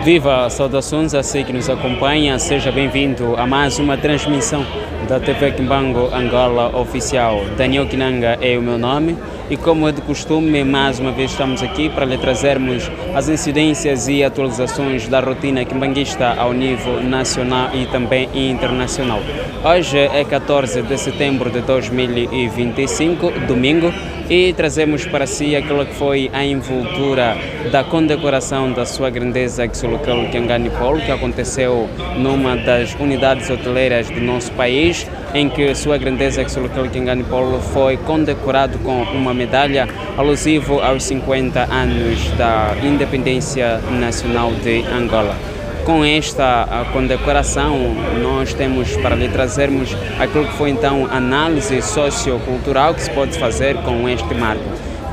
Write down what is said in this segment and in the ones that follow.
Viva, saudações a si que nos acompanha, seja bem-vindo a mais uma transmissão da TV Kimbango Angola Oficial. Daniel Kinanga é o meu nome e, como é de costume, mais uma vez estamos aqui para lhe trazermos as incidências e atualizações da rotina quimbanguista ao nível nacional e também internacional. Hoje é 14 de setembro de 2025, domingo, e trazemos para si aquilo que foi a envoltura da condecoração da sua grandeza Exolocal Kiangani Polo, que aconteceu numa das unidades hoteleiras do nosso país, em que sua grandeza Exolocal Kiangani Polo foi condecorado com uma medalha alusivo aos 50 anos da independência nacional de Angola. Com esta condecoração, nós temos para lhe trazermos aquilo que foi então análise sociocultural que se pode fazer com este marco.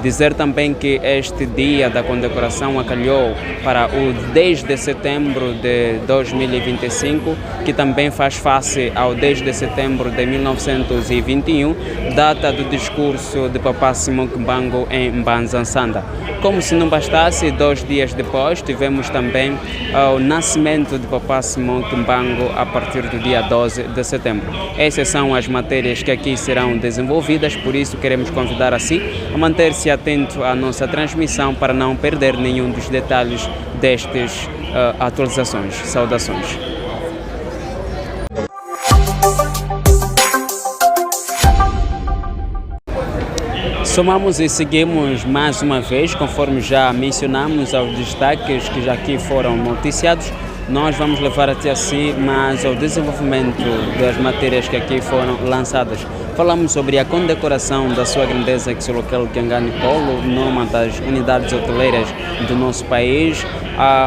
Dizer também que este dia da condecoração acalhou para o 10 de setembro de 2025, que também faz face ao 10 de setembro de 1921, data do discurso de Papá Simão Kimbangu em Mbanza-Nsanda. Como se não bastasse, 2 dias depois tivemos também o nascimento de Papá Simão Kimbangu a partir do dia 12 de setembro. Essas são as matérias que aqui serão desenvolvidas, por isso queremos convidar a si a manter-se atento à nossa transmissão para não perder nenhum dos detalhes destas atualizações. Saudações. Somamos e seguimos mais uma vez, conforme já mencionamos aos destaques que já aqui foram noticiados. Nós vamos levar até assim mais ao desenvolvimento das matérias que aqui foram lançadas. Falamos sobre a condecoração da sua grandeza Exolocal Kiangani Polo numa das unidades hoteleiras do nosso país,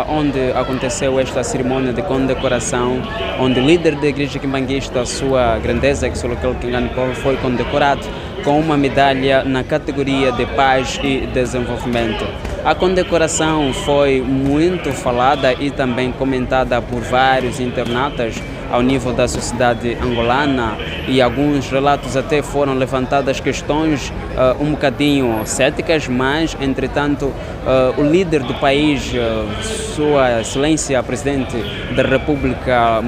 onde aconteceu esta cerimônia de condecoração, onde o líder da igreja quimbanguista, sua grandeza Exolocal Kiangani Polo, foi condecorado com uma medalha na categoria de paz e desenvolvimento. A condecoração foi muito falada e também comentada por vários internautas ao nível da sociedade angolana, e alguns relatos até foram levantadas questões um bocadinho céticas, mas entretanto o líder do país, Sua Excelência Presidente da República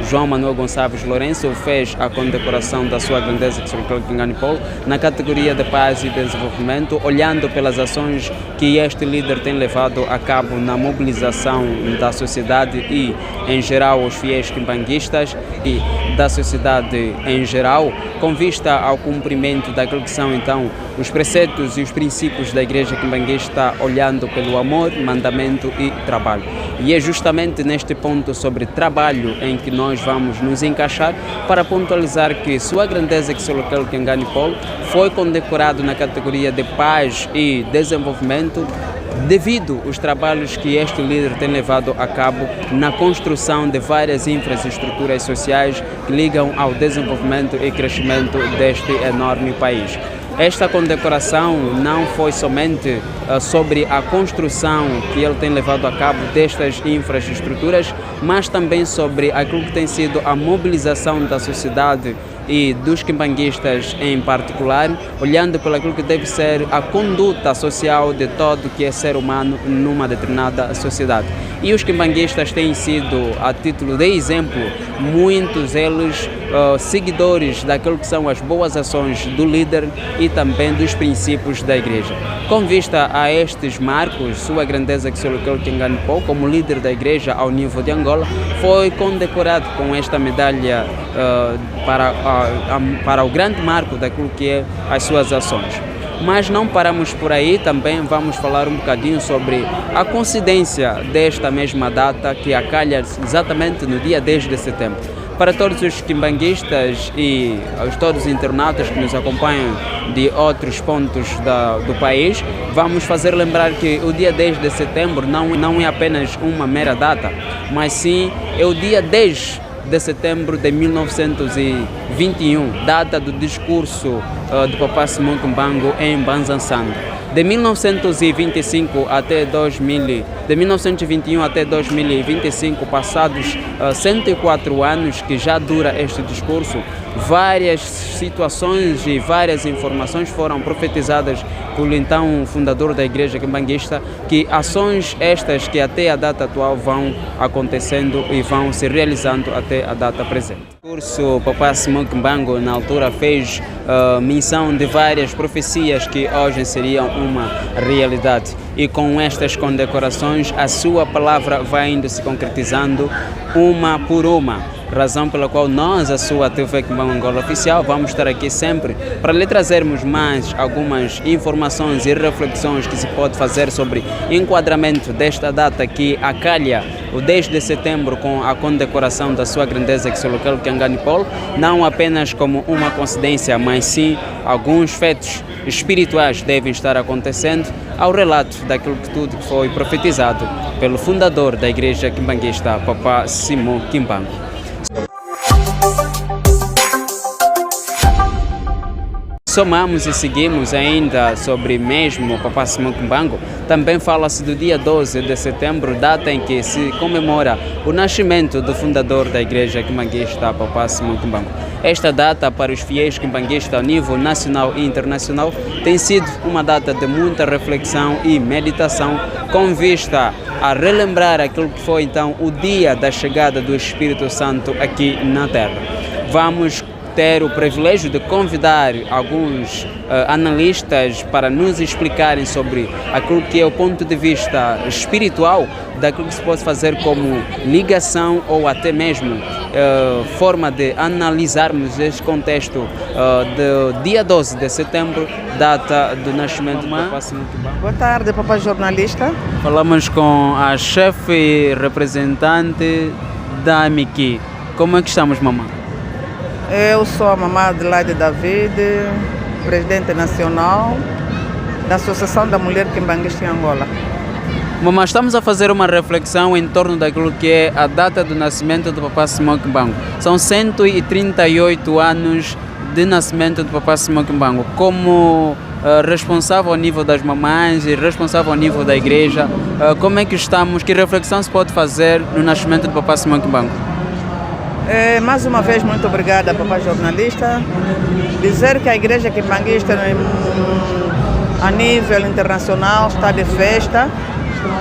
João Manuel Gonçalves Lourenço, fez a condecoração da sua grandeza Exolocal Kiangani Polo na categoria de paz e desenvolvimento, olhando pelas ações que este líder tem levado a cabo na mobilização da sociedade e, em geral, os fiéis quimbanguistas e da sociedade em geral, com vista ao cumprimento daquilo que são então os preceitos e os princípios da igreja quimbanguista, olhando pelo amor, mandamento e trabalho. E é justamente neste ponto sobre trabalho em que nós vamos nos encaixar para pontualizar que Sua Grandeza Exolocal Kiangani Polo foi condecorado na categoria de paz e desenvolvimento devido aos trabalhos que este líder tem levado a cabo na construção de várias infraestruturas sociais que ligam ao desenvolvimento e crescimento deste enorme país. Esta condecoração não foi somente sobre a construção que ele tem levado a cabo destas infraestruturas, mas também sobre aquilo que tem sido a mobilização da sociedade e dos quimbanguistas em particular, olhando por aquilo que deve ser a conduta social de todo que é ser humano numa determinada sociedade. E os quimbanguistas têm sido, a título de exemplo, muitos eles seguidores daquilo que são as boas ações do líder e também dos princípios da igreja. Com vista a estes marcos, Sua Grandeza Exolocal Kiangani Polo, como líder da igreja ao nível de Angola, foi condecorado com esta medalha para o grande marco daquilo que é as suas ações. Mas não paramos por aí, também vamos falar um bocadinho sobre a coincidência desta mesma data, que acalha exatamente no dia 10 de setembro. Para todos os quimbanguistas e todos os internautas que nos acompanham de outros pontos do país, vamos fazer lembrar que o dia 10 de setembro não é apenas uma mera data, mas sim é o dia 10 de setembro de 1921, data do discurso de Papá Simão Kimbangu em Mbanza-Nsanda. De 1925 até 2000, de 1921 até 2025, passados 104 anos que já dura este discurso, várias situações e várias informações foram profetizadas pelo então fundador da Igreja Quimbanguista, que ações estas que até a data atual vão acontecendo e vão se realizando até a data presente. O curso Papá Simão Kimbangu na altura fez menção de várias profecias que hoje seriam uma realidade, e com estas condecorações a sua palavra vai indo se concretizando uma por uma. Razão pela qual nós, a sua TV Kimbangu Angola Oficial, vamos estar aqui sempre para lhe trazermos mais algumas informações e reflexões que se pode fazer sobre enquadramento desta data que acalha o 10 de setembro com a condecoração da sua grandeza Exolocal Kianganipol, não apenas como uma coincidência, mas sim alguns fatos espirituais devem estar acontecendo ao relato daquilo que tudo foi profetizado pelo fundador da Igreja Quimbanguista, Papá Simão Kimbangu. Somamos e seguimos ainda sobre mesmo Papá Simão Kimbangu. Também fala-se do dia 12 de setembro, data em que se comemora o nascimento do fundador da Igreja Quimbanguista, Papá Simão Kimbangu. Esta data para os fiéis quimbanguistas a nível nacional e internacional tem sido uma data de muita reflexão e meditação com vista a relembrar aquilo que foi então o dia da chegada do Espírito Santo aqui na Terra. Vamos ter o privilégio de convidar alguns analistas para nos explicarem sobre aquilo que é o ponto de vista espiritual daquilo que se pode fazer como ligação ou até mesmo forma de analisarmos este contexto do dia 12 de setembro, data do nascimento do Papá Simão Kimbangu. Boa tarde, papá jornalista. Falamos com a chefe representante da AMIQI. Como é que estamos, mamãe? Eu sou a mamã Adelaide David, presidente nacional da Associação da Mulher Quimbanguista em Angola. Mamãe, estamos a fazer uma reflexão em torno daquilo que é a data do nascimento do Papá Simão Kimbangu. São 138 anos de nascimento do Papá Simão Kimbangu. Como responsável ao nível das mamães e responsável ao nível da igreja, como é que estamos, que reflexão se pode fazer no nascimento do Papá Simão Kimbangu? Mais uma vez, muito obrigada, papá jornalista. Dizer que a Igreja Quimbanguista a nível internacional está de festa,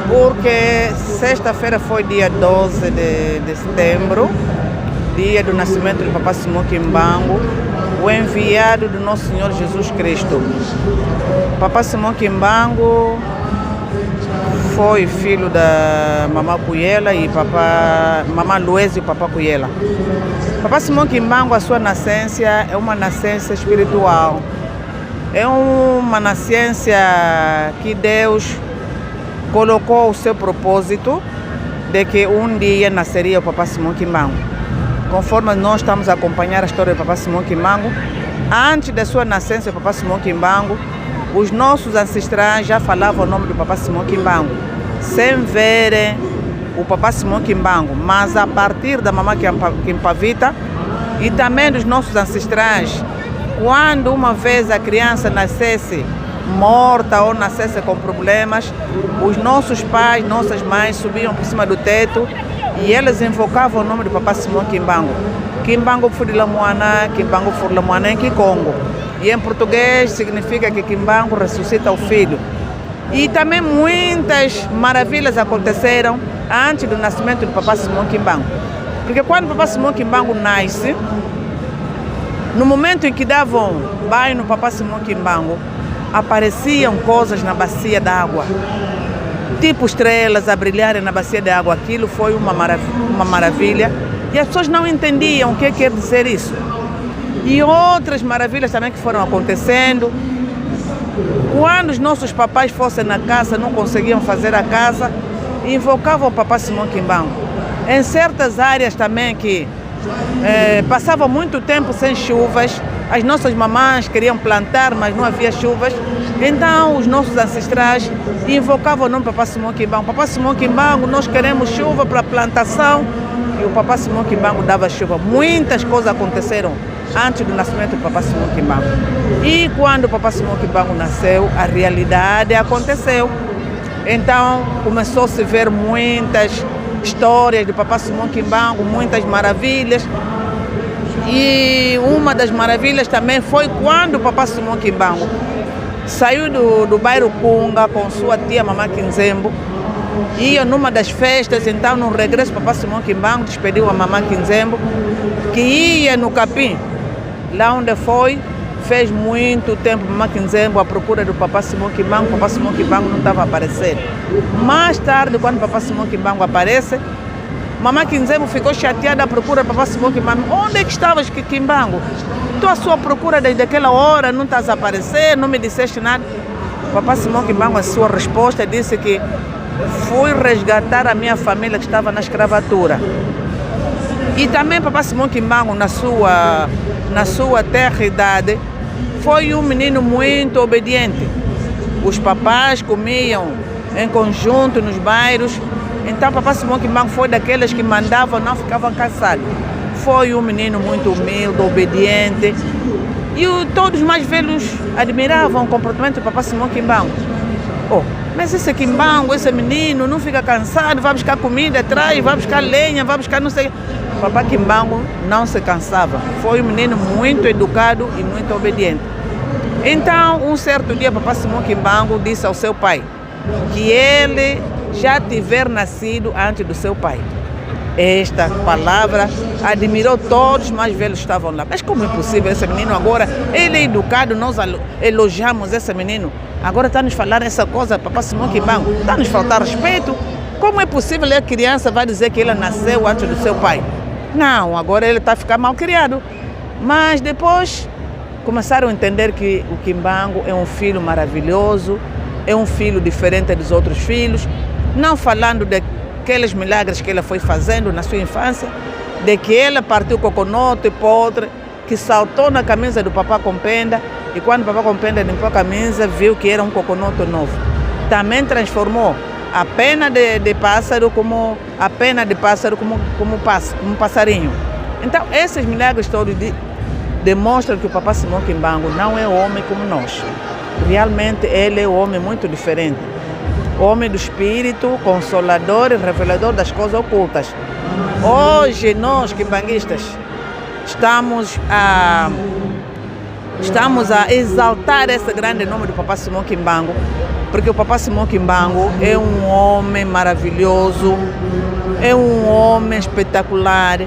porque sexta-feira foi dia 12 de setembro, dia do nascimento do Papá Simão Kimbangu, o enviado do nosso Senhor Jesus Cristo. Papá Simão Kimbangu foi filho da mamã Cuyela e mamã Luiz e o papá Cuyela. Papá Simão Kimbangu, a sua nascença é uma nascença espiritual. É uma nascença que Deus colocou o seu propósito de que um dia nasceria o Papá Simão Kimbangu. Conforme nós estamos a acompanhar a história do Papá Simão Kimbangu, antes da sua nascença, o Papá Simão Kimbangu, os nossos ancestrais já falavam o nome do Papá Simão Kimbangu, sem verem o Papá Simão Kimbangu, mas a partir da mamã Kimpavita e também dos nossos ancestrais, quando uma vez a criança nascesse morta ou nascesse com problemas, os nossos pais, nossas mães subiam por cima do teto e eles invocavam o nome do Papá Simão Kimbangu. Kimbangu Furilamuana, Kimbangu Furilamuana em Kikongo. E em português significa que Kimbangu ressuscita o filho. E também muitas maravilhas aconteceram antes do nascimento do Papá Simão Kimbangu. Porque quando o Papá Simão Kimbangu nasce, no momento em que davam banho no Papá Simão Kimbangu, apareciam coisas na bacia d'água, tipo estrelas a brilharem na bacia d'água. Aquilo foi uma maravilha e as pessoas não entendiam o que quer dizer isso. E outras maravilhas também que foram acontecendo. Quando os nossos papais fossem na casa, não conseguiam fazer a casa, invocavam o Papá Simão Kimbangu. Em certas áreas também que passavam muito tempo sem chuvas, as nossas mamães queriam plantar, mas não havia chuvas, então os nossos ancestrais invocavam o nome do Papá Simão Kimbangu. Papá Simão Kimbangu, nós queremos chuva para a plantação, e o Papá Simão Kimbangu dava chuva. Muitas coisas aconteceram antes do nascimento do Papá Simão Kimbangu. E quando o Papá Simão Kimbangu nasceu, a realidade aconteceu. Então começou-se a ver muitas histórias do Papá Simão Kimbangu, muitas maravilhas. E uma das maravilhas também foi quando o Papá Simão Kimbangu saiu do bairro Kunga com sua tia Mamã Kinzembo. Ia numa das festas, então no regresso o Papá Simão Kimbangu despediu a Mamã Kinzembo, que ia no Capim, lá onde foi, fez muito tempo Mamã Kinzembo à procura do Papá Simão Kimbangu. O Papá Simão Kimbangu não estava aparecendo. Mais tarde, quando o Papá Simão Kimbangu aparece, Mamã Kinzembo ficou chateada à procura do Papá Simão Kimbangu. Onde é que estavas, Kimbangu? Estou à sua procura desde aquela hora, não estás a aparecer, não me disseste nada. O Papá Simão Kimbangu, a sua resposta, disse que fui resgatar a minha família que estava na escravatura. E também Papá Simão Kimbangu, na sua terra idade, foi um menino muito obediente. Os papás comiam em conjunto nos bairros. Então Papá Simão Kimbangu foi daqueles que mandavam, não ficavam cansados. Foi um menino muito humilde, obediente. E todos os mais velhos admiravam o comportamento do Papá Simão Kimbangu. Mas esse Kimbangu, esse menino, não fica cansado, vai buscar comida atrás, vai buscar lenha, vai buscar não sei. O Papá Kimbangu não se cansava. Foi um menino muito educado e muito obediente. Então, um certo dia, Papá Simão Kimbangu disse ao seu pai que ele já tiver nascido antes do seu pai. Esta palavra admirou todos os mais velhos que estavam lá. Mas como é possível esse menino agora? Ele é educado, nós elogiamos esse menino. Agora está nos falar essa coisa, Papá Simão Kimbangu. Está nos faltar respeito. Como é possível a criança vai dizer que ele nasceu antes do seu pai? Não, agora ele está a ficar mal criado. Mas depois começaram a entender que o Kimbangu é um filho maravilhoso, é um filho diferente dos outros filhos. Não falando daqueles milagres que ela foi fazendo na sua infância, de que ela partiu coconote podre, que saltou na camisa do Papá Compenda, e quando o Papá Compenda limpou a camisa, viu que era um coconote novo. Também transformou a pena de pássaro como passarinho. Então, esses milagres todos demonstram que o Papá Simão Kimbangu não é homem como nós. Realmente ele é um homem muito diferente. Homem do espírito, consolador e revelador das coisas ocultas. Hoje nós, quimbanguistas, estamos a exaltar esse grande nome do Papá Simão Kimbangu, porque o Papá Simão Kimbangu é um homem maravilhoso, é um homem espetacular,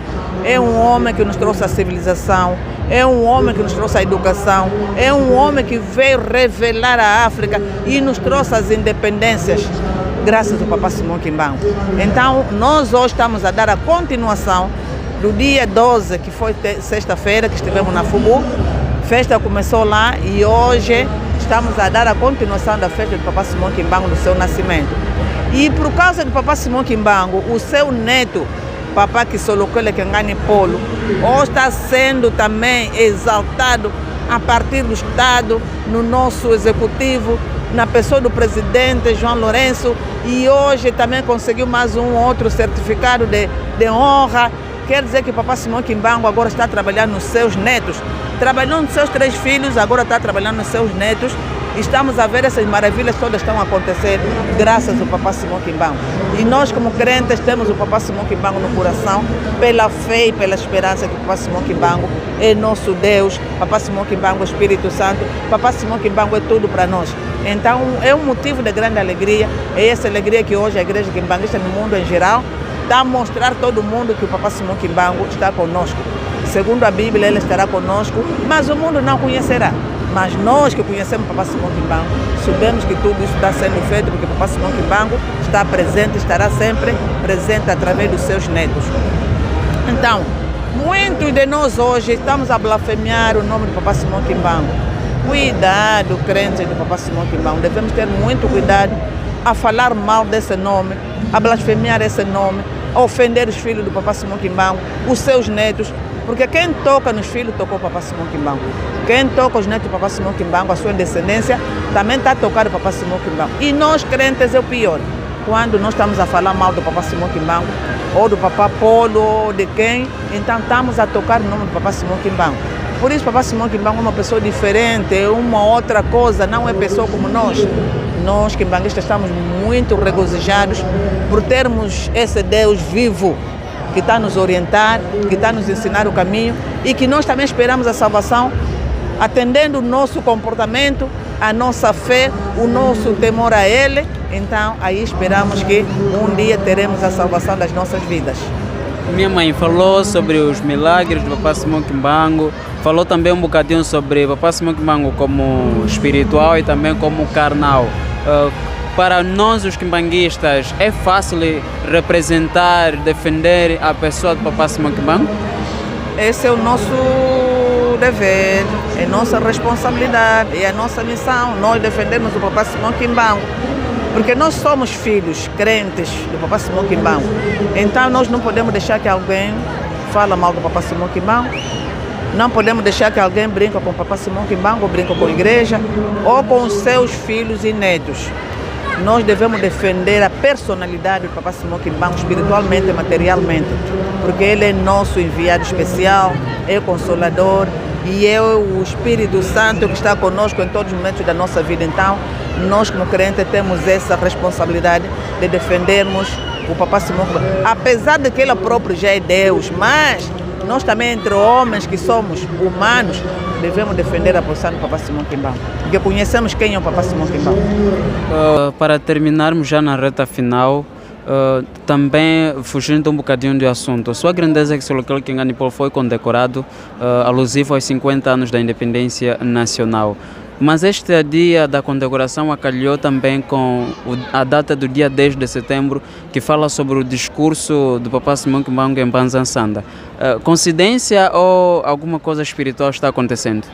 é um homem que nos trouxe a civilização, é um homem que nos trouxe a educação, é um homem que veio revelar a África e nos trouxe as independências, graças ao Papá Simão Kimbangu. Então, nós hoje estamos a dar a continuação do dia 12, que foi sexta-feira, que estivemos na Fubu. A festa começou lá e hoje estamos a dar a continuação da festa do Papá Simão Kimbangu, do seu nascimento. E por causa do Papá Simão Kimbangu, o seu neto, Papá Kisolokole Kengani Polo, hoje está sendo também exaltado a partir do Estado, no nosso executivo, na pessoa do presidente João Lourenço, e hoje também conseguiu mais um outro certificado de honra. Quer dizer que o Papá Simão Kimbangu agora está trabalhando nos seus netos. Trabalhou nos seus 3 filhos, agora está trabalhando nos seus netos. Estamos a ver essas maravilhas todas estão a acontecer graças ao Papá Simão Kimbangu. E nós, como crentes, temos o Papá Simão Kimbangu no coração, pela fé e pela esperança que o Papá Simão Kimbangu é nosso Deus. Papá Simão Kimbangu é Espírito Santo. Papá Simão Kimbangu é tudo para nós. Então, é um motivo de grande alegria. É essa alegria que hoje a igreja quimbanguista no mundo em geral dá a mostrar a todo mundo que o Papá Simão Kimbangu está conosco. Segundo a Bíblia, ele estará conosco, mas o mundo não conhecerá. Mas nós que conhecemos o Papá Simão Kimbangu, sabemos que tudo isso está sendo feito porque o Papá Simão Kimbangu está presente, estará sempre presente através dos seus netos. Então, muitos de nós hoje estamos a blasfemiar o nome do Papá Simão Kimbangu. Cuidado, crentes do Papá Simão Kimbangu, devemos ter muito cuidado a falar mal desse nome, a blasfemiar esse nome, a ofender os filhos do Papá Simão Kimbangu, os seus netos. Porque quem toca nos filhos tocou o Papá Simão Kimbangu. Quem toca os netos do Papá Simão Kimbangu, a sua descendência, também está a tocar o Papá Simão Kimbangu. E nós, crentes, é o pior. Quando nós estamos a falar mal do Papá Simão Kimbangu, ou do Papá Polo, ou de quem, então estamos a tocar o nome do Papá Simão Kimbangu. Por isso, Papá Simão Kimbangu é uma pessoa diferente, é uma outra coisa, não é pessoa como nós. Nós, quimbanguistas, estamos muito regozijados por termos esse Deus vivo que está a nos orientar, que está a nos ensinar o caminho e que nós também esperamos a salvação, atendendo o nosso comportamento, a nossa fé, o nosso temor a Ele. Então, aí esperamos que um dia teremos a salvação das nossas vidas. Minha mãe falou sobre os milagres do Papá Simão Kimbangu, falou também um bocadinho sobre Papá Simão Kimbangu como espiritual e também como carnal. Para nós, os quimbanguistas, é fácil representar, defender a pessoa do Papá Simão Kimbangu? Esse é o nosso dever, é nossa responsabilidade, é a nossa missão, nós defendemos o Papá Simão Kimbangu. Porque nós somos filhos, crentes do Papá Simão Kimbangu. Então nós não podemos deixar que alguém fale mal do Papá Simão Kimbangu. Não podemos deixar que alguém brinque com o Papá Simão Kimbangu, ou brinque com a igreja, ou com os seus filhos e netos. Nós devemos defender a personalidade do Papá Simão Kimbangu espiritualmente e materialmente. Porque ele é nosso enviado especial, é consolador e é o Espírito Santo que está conosco em todos os momentos da nossa vida. Então, nós como crentes temos essa responsabilidade de defendermos o Papá Simão Kimbangu. Apesar de que ele próprio já é Deus, mas nós também, entre homens que somos humanos, devemos defender a posição do Papá Simão Kimbangu, porque conhecemos quem é o Papá Simão Kimbangu. Para terminarmos já na reta final, também fugindo um bocadinho do assunto, Sua Grandeza Excelência Kinganipol foi condecorado alusivo aos 50 anos da independência nacional. Mas este dia da condecoração acalhou também com a data do dia 10 de setembro, que fala sobre o discurso do Papá Simão Kimbangu em Mbanza-Nsanda. Coincidência ou alguma coisa espiritual está acontecendo?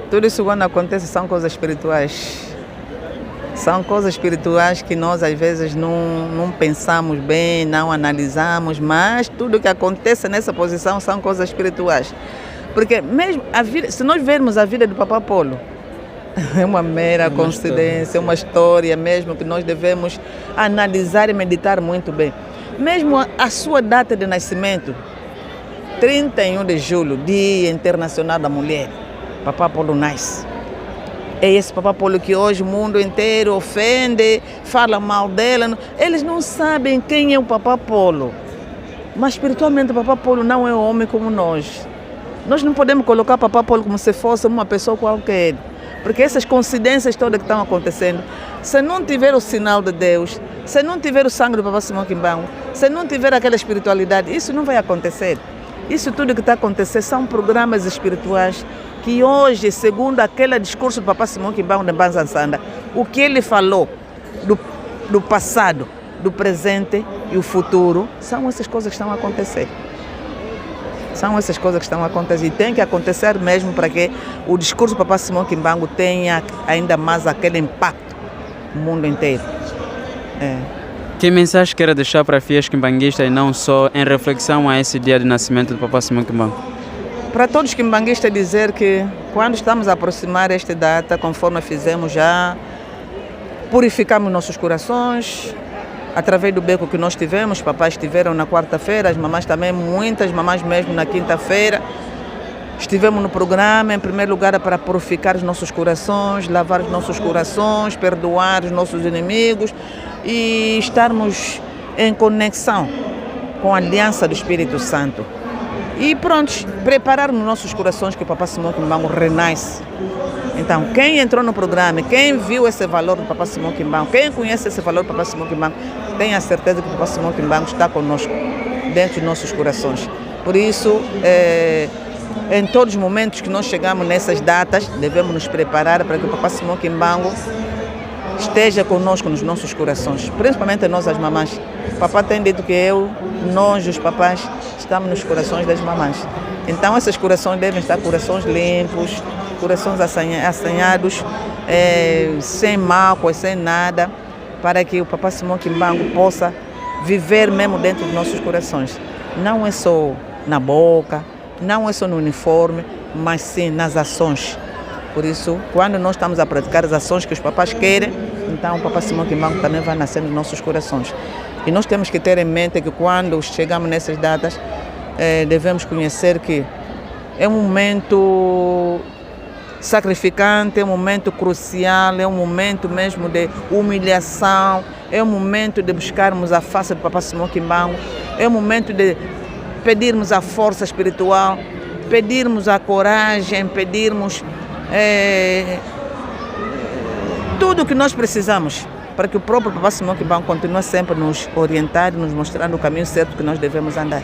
Tudo isso quando acontece são coisas espirituais. São coisas espirituais que nós às vezes não pensamos bem, não analisamos, mas tudo que acontece nessa posição são coisas espirituais. Porque mesmo a vida, se nós vermos a vida do Papá Polo, é uma mera coincidência, uma história mesmo que nós devemos analisar e meditar muito bem. Mesmo a sua data de nascimento, 31 de julho, Dia Internacional da Mulher, Papá Polo nasce. É esse Papá Polo que hoje o mundo inteiro ofende, fala mal dela. Eles não sabem quem é o Papá Polo. Mas espiritualmente o Papá Polo não é um homem como nós. Nós não podemos colocar o Papá Polo como se fosse uma pessoa qualquer. Porque essas coincidências todas que estão acontecendo, se não tiver o sinal de Deus, se não tiver o sangue do Papá Simão Kimbangu, se não tiver aquela espiritualidade, isso não vai acontecer. Isso tudo que está acontecendo são programas espirituais que hoje, segundo aquele discurso do Papá Simão Kimbangu de Mbanza-Nsanda, o que ele falou do passado, do presente e o futuro, são essas coisas que estão a acontecer. São essas coisas que estão a acontecer e tem que acontecer mesmo para que o discurso do Papá Simão Kimbangu tenha ainda mais aquele impacto no mundo inteiro. Que mensagem quer deixar para fiéis quimbanguistas e não só em reflexão a esse dia de nascimento do Papá Simão Kimbangu? Para todos os quimbanguistas dizer que quando estamos a aproximar esta data, conforme fizemos já, purificamos nossos corações, através do beco que nós tivemos, papais estiveram na quarta-feira, as mamães também, muitas mamães mesmo na quinta-feira. Estivemos no programa, em primeiro lugar, para purificar os nossos corações, lavar os nossos corações, perdoar os nossos inimigos e estarmos em conexão com a aliança do Espírito Santo. E pronto, preparar nos nossos corações que o Papá Simão Kimbangu renasce. Então, quem entrou no programa, quem viu esse valor do Papá Simão Kimbangu, quem conhece esse valor do Papá Simão Kimbangu, tem a certeza que o Papá Simão Kimbangu está conosco, dentro dos nossos corações. Por isso, em todos os momentos que nós chegamos nessas datas, devemos nos preparar para que o Papá Simão Kimbangu esteja conosco nos nossos corações, principalmente nós as mamães. O Papá tem dito que nós os papás, estamos nos corações das mamães. Então esses corações devem estar corações limpos, corações assanhados, sem mágoas, sem nada, para que o Papá Simão Kimbangu possa viver mesmo dentro dos nossos corações. Não é só na boca, não é só no uniforme, mas sim nas ações. Por isso, quando nós estamos a praticar as ações que os papás querem, então o Papá Simão Kimbangu também vai nascer nos nossos corações. E nós temos que ter em mente que quando chegamos nessas datas, devemos conhecer que é um momento sacrificante, é um momento crucial, é um momento mesmo de humilhação, é um momento de buscarmos a face do Papá Simão Kimbangu, é um momento de pedirmos a força espiritual, pedirmos a coragem, pedirmos tudo o que nós precisamos para que o próprio Papá Simão Kimbangu continue sempre a nos orientar e nos mostrando o caminho certo que nós devemos andar.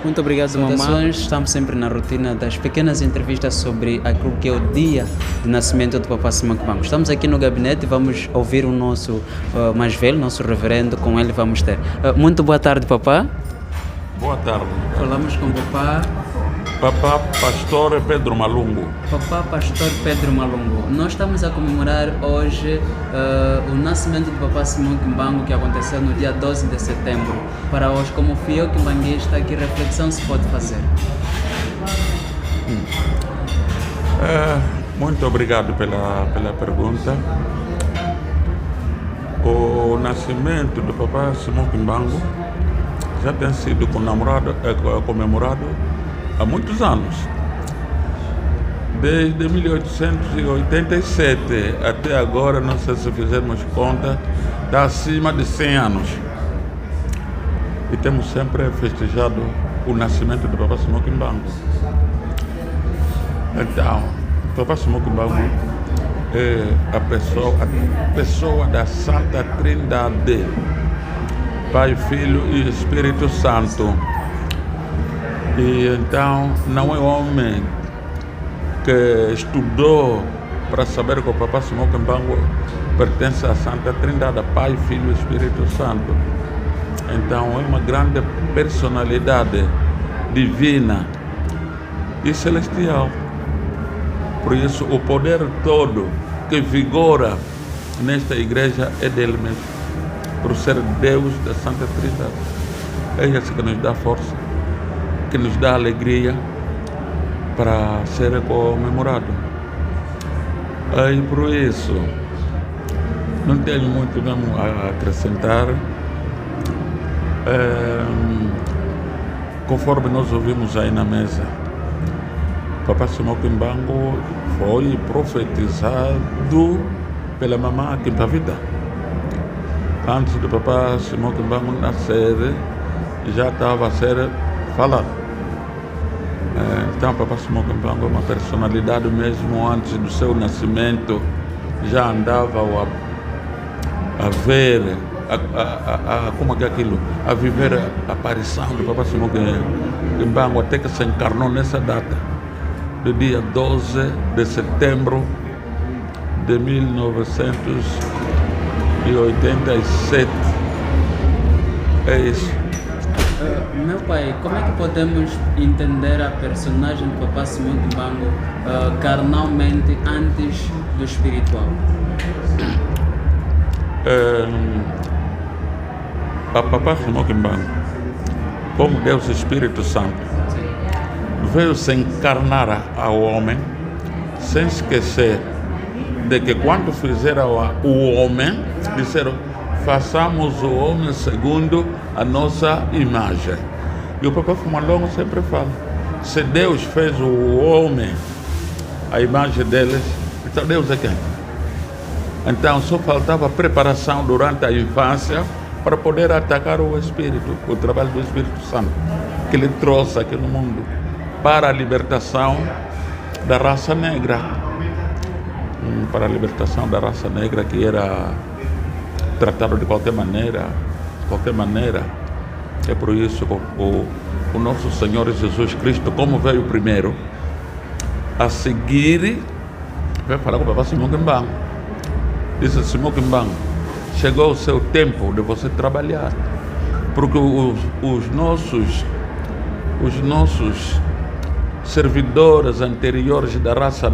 Muito obrigado, mamãe. Estamos sempre na rotina das pequenas entrevistas sobre aquilo que é o dia de nascimento do Papá Simão Kimbangu. Estamos aqui no gabinete e vamos ouvir o nosso mais velho, nosso reverendo, com ele vamos ter. Muito boa tarde, papá. Boa tarde. Falamos com o papá. Papá Pastor Pedro Malungo. Papá Pastor Pedro Malungo. Nós estamos a comemorar hoje o nascimento do Papá Simão Kimbangu, que aconteceu no dia 12 de setembro. Para hoje, como fiel quimbanguista, que reflexão se pode fazer? Muito obrigado pela pergunta. O nascimento do Papá Simão Kimbangu já tem sido comemorado há muitos anos. Desde 1887 até agora, não sei se fizermos conta, está acima de 100 anos. E temos sempre festejado o nascimento do Papá Simão Kimbangu. Então, o Papá Simão Kimbangu é a pessoa da Santa Trindade, Pai, Filho e Espírito Santo. E então não é homem que estudou para saber que o Papá Simão Kimbangu pertence à Santa Trindade, Pai, Filho e Espírito Santo. Então é uma grande personalidade divina e celestial. Por isso o poder todo que vigora nesta igreja é dele mesmo, por ser Deus da Santa Trindade. É isso que nos dá força, que nos dá alegria para ser comemorado. Aí por isso não tenho muito mesmo a acrescentar. Conforme nós ouvimos aí na mesa, Papá Simão Kimbangu foi profetizado pela mamã Kimpavita. Antes do Papá Simão Kimbangu nascer, já estava a ser falado. Então, Papá Simão Kimbangu é uma personalidade mesmo antes do seu nascimento, já andava a ver, como é que é aquilo, a viver a aparição do Papá Simão Kimbangu, até que se encarnou nessa data, do dia 12 de setembro de 1987. É isso. Meu pai, como é que podemos entender a personagem do Papá Simão Kimbangu carnalmente antes do espiritual? A Papá Simão Kimbangu, como Deus Espírito Santo, veio se encarnar ao homem, sem esquecer de que quando fizeram o homem, disseram: façamos o homem segundo a nossa imagem. E o Papá Fumalongo sempre fala: se Deus fez o homem a imagem deles, então Deus é quem? Então só faltava preparação durante a infância para poder atacar o Espírito, o trabalho do Espírito Santo, que ele trouxe aqui no mundo para a libertação da raça negra. Para a libertação da raça negra, que era tratado de qualquer maneira. É por isso que o nosso Senhor Jesus Cristo, como veio primeiro, a seguir, veio falar com o Papá Simão Kimbangu. Disse: Simão Kimbangu, chegou o seu tempo de você trabalhar, porque os nossos servidores anteriores da raça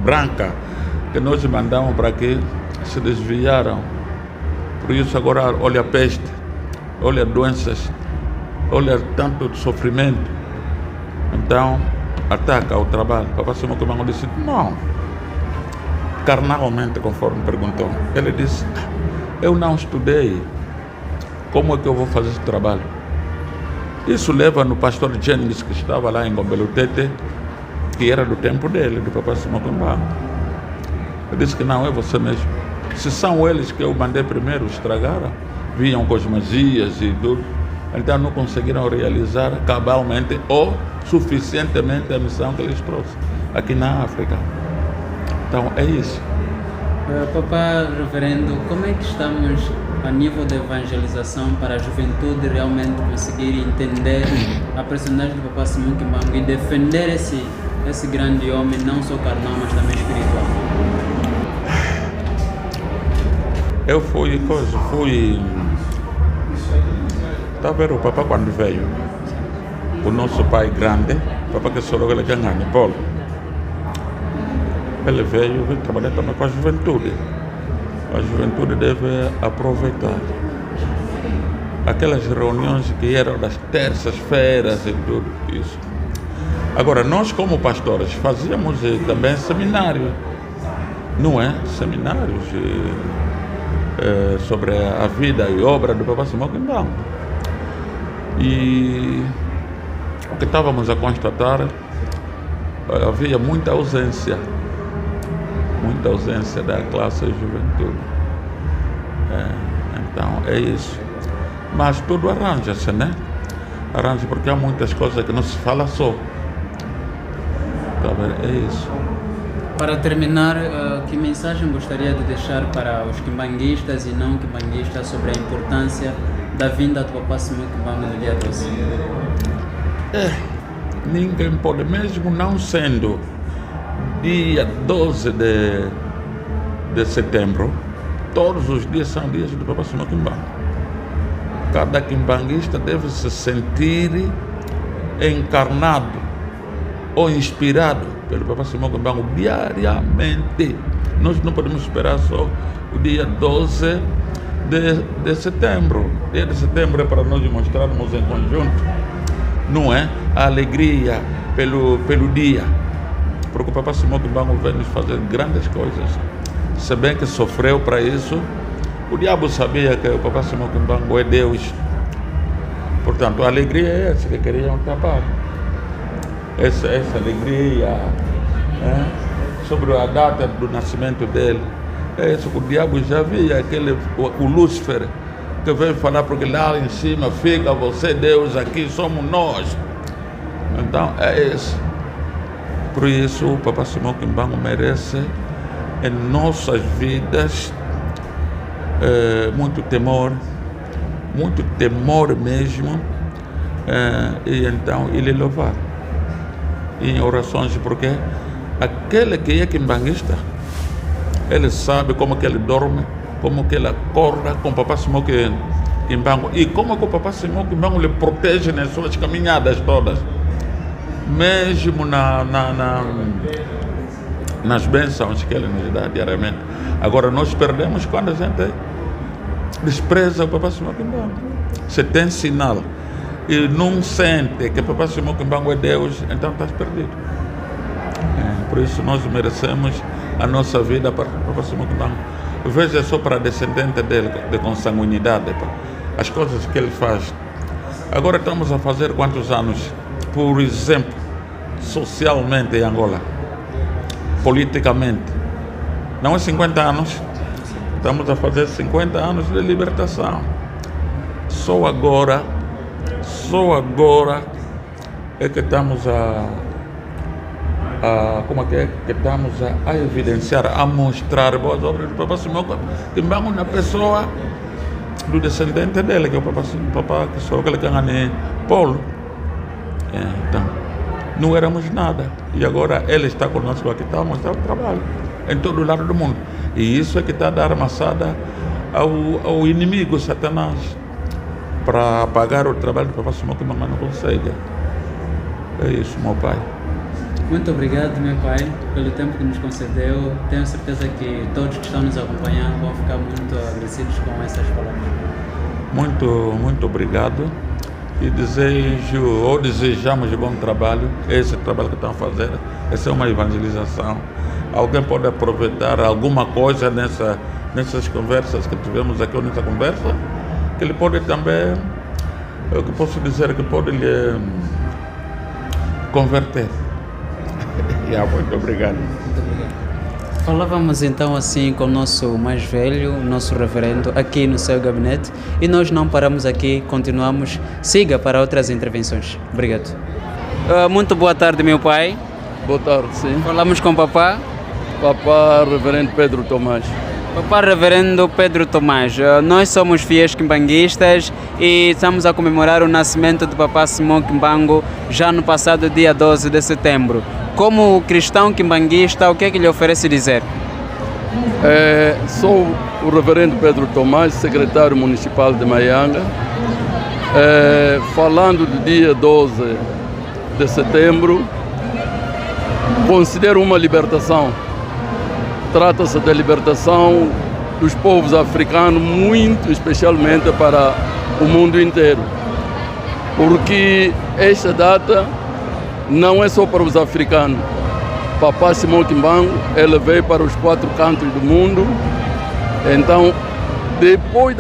branca, que nós mandamos para aqui, se desviaram. Por isso agora olha a peste, olha doenças, olha tanto sofrimento. Então ataca o trabalho. Papá Simão Kimbangu disse: não, carnalmente, conforme perguntou. Ele disse: eu não estudei, como é que eu vou fazer esse trabalho? Isso leva no pastor Jennings, que estava lá em Gombelutete, que era do tempo dele, do Papa Simão Kimbangu. Eu disse que não, é você mesmo. Se são eles que eu mandei primeiro, estragaram, vinham com as magias e tudo, então não conseguiram realizar cabalmente ou suficientemente a missão que eles trouxeram aqui na África. Então é isso. Papá Reverendo, como é que estamos a nível de evangelização para a juventude realmente conseguir entender a personagem do Papa Simão Kimbangu e defender esse grande homem, não só carnal, mas também espiritual? Eu fui. Está a ver o Papa quando veio? O nosso pai grande, o Papa que sorou ele ganhou, Paulo. Ele veio trabalhar também com a juventude. A juventude deve aproveitar aquelas reuniões que eram das terças-feiras e tudo isso. Agora, nós como pastores fazíamos também seminários, não é? Seminários sobre a vida e obra do Papa Simão Kimbangu. E o que estávamos a constatar, havia muita ausência da classe juventude. Então é isso. Mas tudo arranja-se, né? Arranja porque há muitas coisas que não se fala só. Tá vendo? É isso. Para terminar, que mensagem gostaria de deixar para os quimbanguistas e não quimbanguistas sobre a importância da vinda do Papa Simão Kimbangu no dia 12? Ninguém pode, mesmo não sendo dia 12 de setembro, todos os dias são dias do Papa Simão Kimbangu. Cada quimbanguista deve se sentir encarnado ou inspirado pelo Papa Simão Kimbangu diariamente. Nós não podemos esperar só o dia 12 de setembro. Dia de setembro é para nós mostrarmos em conjunto, não é? A alegria pelo dia. Porque o Papa Simão Kimbangu vem nos fazer grandes coisas. Se bem que sofreu para isso, o diabo sabia que o Papa Simão Kimbangu é Deus. Portanto, a alegria é essa que queriam tapar. Essa alegria sobre a data do nascimento dele. É isso que o diabo já via, o Lúcifer, que veio falar, porque lá em cima fica você, Deus, aqui somos nós. Então, é isso. Por isso, o Papa Simão Kimbangu merece em nossas vidas muito temor mesmo, e então ele louvar em orações, porque aquele que é quimbanguista, ele sabe como que ele dorme, como que ele acorda com o Papa Simão Kimbangu e como que o Papa Simão Kimbangu lhe protege nas suas caminhadas todas, mesmo nas bênçãos que ele nos dá diariamente. Agora nós perdemos quando a gente despreza o Papa Simão Kimbangu. Se tem sinal e não sente que o Papa Simão Kimbangu é Deus, então estás perdido. Por isso nós merecemos a nossa vida para o Papa Simão Kimbangu. Veja só para a descendente dele, de consanguinidade, as coisas que ele faz. Agora estamos a fazer quantos anos? Por exemplo, socialmente em Angola, politicamente, não é 50 anos, estamos a fazer 50 anos de libertação. Só agora é que estamos que estamos a evidenciar, a mostrar boas obras do Papa Simão Kimbangu na pessoa do descendente dele, que é o Papa que só que ele ganha Paulo. Então, não éramos nada. E agora ele está conosco aqui, está a mostrar o trabalho em todo lado do mundo. E isso é que está a dar amassada ao inimigo, Satanás, para apagar o trabalho do Papa Simão Kimbangu não consegue. É isso, meu pai. Muito obrigado, meu pai, pelo tempo que nos concedeu. Tenho certeza que todos que estão nos acompanhando vão ficar muito agradecidos com essas palavras. Muito obrigado. E desejamos de bom trabalho. Esse trabalho que estão fazendo, essa é uma evangelização. Alguém pode aproveitar alguma coisa nessas conversas que tivemos aqui, ou nessa conversa, que ele pode também, eu posso dizer que pode lhe converter. Muito obrigado. Falávamos então assim com o nosso mais velho, o nosso reverendo, aqui no seu gabinete, e nós não paramos aqui, continuamos. Siga para outras intervenções. Obrigado. Muito boa tarde, meu pai. Boa tarde, sim. Falamos com o papá. Papá Reverendo Pedro Tomás. Papá Reverendo Pedro Tomás, nós somos fiéis quimbanguistas e estamos a comemorar o nascimento do Papá Simão Kimbangu já no passado dia 12 de setembro. Como cristão quimbanguista, o que é que lhe oferece dizer? Sou o Reverendo Pedro Tomás, secretário municipal de Maianga. Falando do dia 12 de setembro, considero uma libertação. Trata-se da libertação dos povos africanos, muito especialmente para o mundo inteiro. Porque esta data não é só para os africanos. Papá Simão Kimbangu, ele veio para os 4 cantos do mundo. Então, depois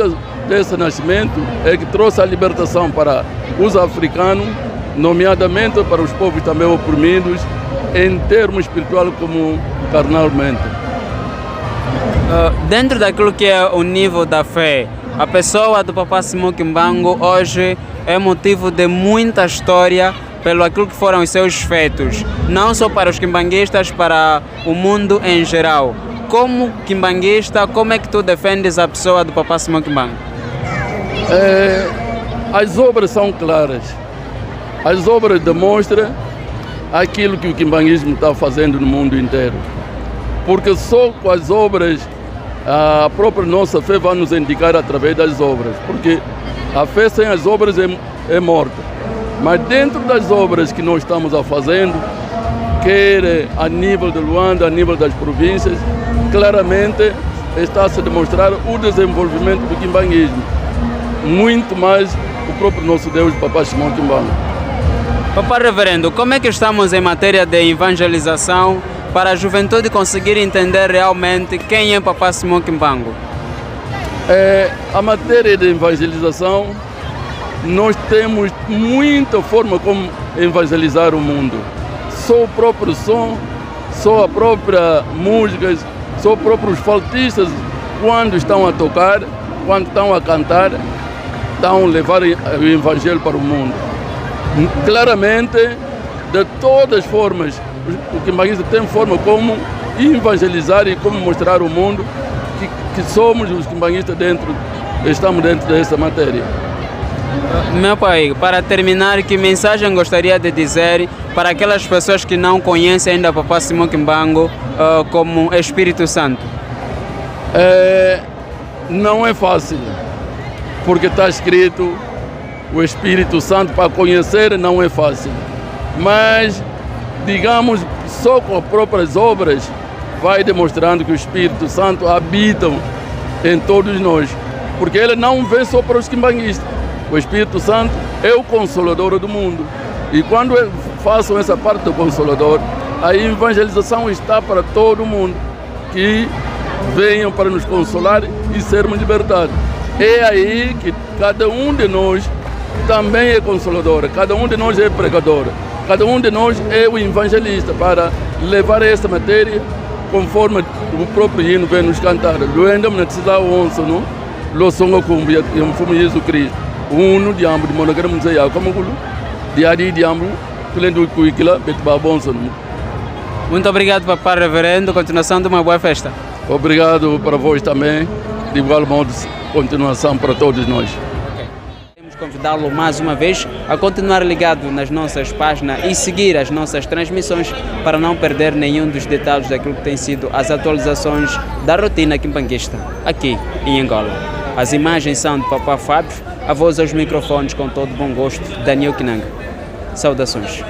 desse nascimento, é que trouxe a libertação para os africanos, nomeadamente para os povos também oprimidos, em termos espiritual como carnalmente. Dentro daquilo que é o nível da fé, a pessoa do Papá Simão Kimbangu hoje é motivo de muita história pelo aquilo que foram os seus feitos, não só para os quimbanguistas, para o mundo em geral. Como quimbanguista, como é que tu defendes a pessoa do Papá Simão Kimbangu? As obras são claras. As obras demonstram aquilo que o quimbanguismo está fazendo no mundo inteiro. Porque só com as obras a própria nossa fé vai nos indicar através das obras. Porque a fé sem as obras é morta. Mas dentro das obras que nós estamos a fazendo, quer a nível de Luanda, a nível das províncias, claramente está-se a demonstrar o desenvolvimento do quimbanguismo. Muito mais o próprio nosso Deus, Papá Simão Kimbangu. Papá Reverendo, como é que estamos em matéria de evangelização para a juventude conseguir entender realmente quem é Papá Simão Kimbangu? A matéria de evangelização, nós temos muita forma como evangelizar o mundo. Só o próprio som, só a própria música, só os próprios flautistas, quando estão a tocar, quando estão a cantar, estão a levar o evangelho para o mundo. Claramente, de todas as formas, o quimbanguista tem forma como evangelizar e como mostrar ao mundo que somos os quimbanguistas estamos dentro dessa matéria. Meu pai, para terminar, que mensagem gostaria de dizer para aquelas pessoas que não conhecem ainda Papá Simão Kimbangu como Espírito Santo? Não é fácil, porque está escrito o Espírito Santo, para conhecer não é fácil. Mas, digamos, só com as próprias obras vai demonstrando que o Espírito Santo habita em todos nós. Porque ele não vem só para os quimbanguistas. O Espírito Santo é o Consolador do mundo. E quando façam essa parte do Consolador, a evangelização está para todo mundo. Que venham para nos consolar e sermos libertados. É aí que cada um de nós também é consolador, cada um de nós é pregador, cada um de nós é o evangelista para levar esta matéria conforme o próprio hino vem nos cantar. Luenda mnatisa onso no lo songo kumbia mfumu Jesus Cristo. Uno diambo de monogram mzaya como gulu. Diadi diambo tulendo kuikila betba bonso. Muito obrigado, Papá Reverendo. Continuação de uma boa festa. Obrigado para vós também. De igual modo, continuação para todos nós. Queremos convidá-lo mais uma vez a continuar ligado nas nossas páginas e seguir as nossas transmissões para não perder nenhum dos detalhes daquilo que tem sido as atualizações da rotina quimbanguista aqui em Angola. As imagens são de Papá Fábio, a voz aos microfones com todo bom gosto, Daniel Kinanga. Saudações.